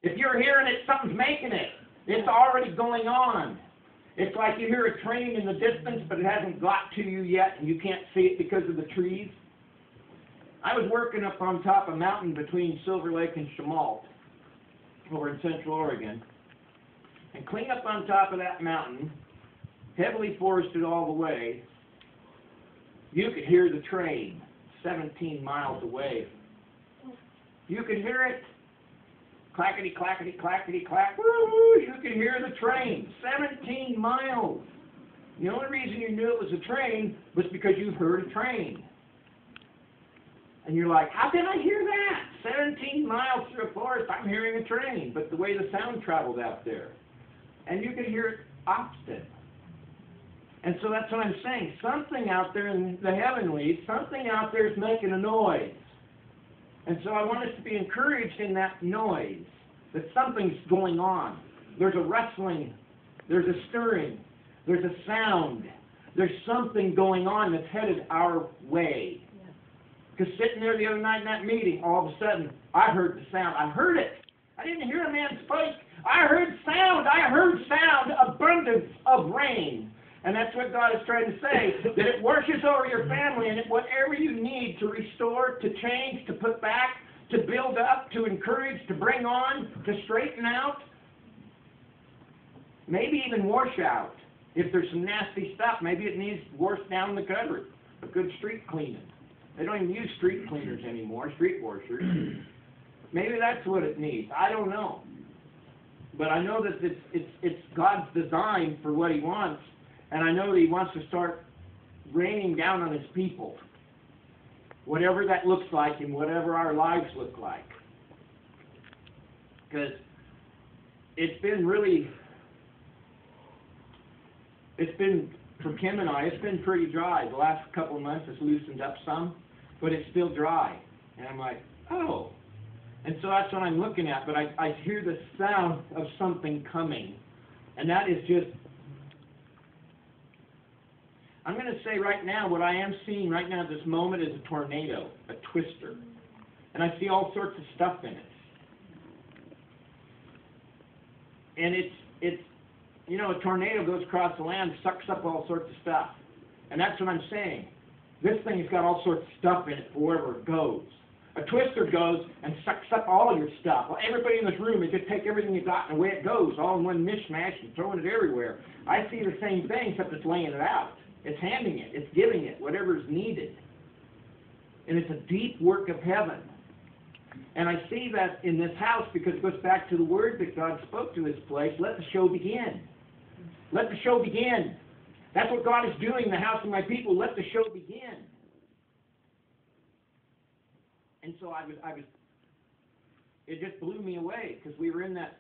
If you're hearing it, something's making it. It's already going on. It's like you hear a train in the distance, but it hasn't got to you yet, and you can't see it because of the trees. I was working up on top of a mountain between Silver Lake and Chenault over in Central Oregon. And clean up on top of that mountain, heavily forested all the way, you could hear the train 17 miles away. You could hear it. Clackety, clackety, clackety, clack. Woo! You could hear the train 17 miles. The only reason you knew it was a train was because you heard a train. And you're like, how can I hear that? 17 miles through a forest, I'm hearing a train. But the way the sound traveled out there. And you could hear it often. And so that's what I'm saying. Something out there in the heavenlies, something out there is making a noise. And so I want us to be encouraged in that noise, that something's going on. There's a rustling, there's a stirring, there's a sound, there's something going on that's headed our way. Because sitting there the other night in that meeting, all of a sudden, I heard the sound. I heard it. I didn't hear a man speak. I heard sound. I heard sound, abundance of rain. And that's what God is trying to say, that it washes over your family, and whatever you need to restore, to change, to put back, to build up, to encourage, to bring on, to straighten out, maybe even wash out. If there's some nasty stuff, maybe it needs washed down in the cupboard, a good street cleaning. They don't even use street cleaners anymore, street washers. Maybe that's what it needs. I don't know. But I know that it's God's design for what He wants. And I know that He wants to start raining down on His people, whatever that looks like and whatever our lives look like. Because it's been for Kim and I, it's been pretty dry. The last couple of months it's loosened up some, but it's still dry. And I'm like, oh. And so that's what I'm looking at. But I hear the sound of something coming. And that is just, I'm going to say right now, what I am seeing right now at this moment is a tornado, a twister. And I see all sorts of stuff in it. And it's you know, a tornado goes across the land, sucks up all sorts of stuff. And that's what I'm saying. This thing has got all sorts of stuff in it for wherever it goes. A twister goes and sucks up all your stuff. Well, everybody in this room, they just take everything you got and away it goes, all in one mishmash and throwing it everywhere. I see the same thing, except it's laying it out. It's handing it. It's giving it, whatever is needed. And it's a deep work of heaven. And I see that in this house because it goes back to the word that God spoke to this place. Let the show begin. Let the show begin. That's what God is doing in the house of my people. Let the show begin. And so it just blew me away because we were in that,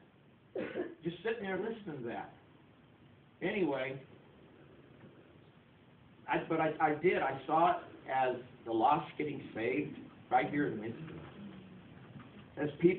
just sitting there listening to that. Anyway, I saw it as the lost getting saved right here in the midst of it. As people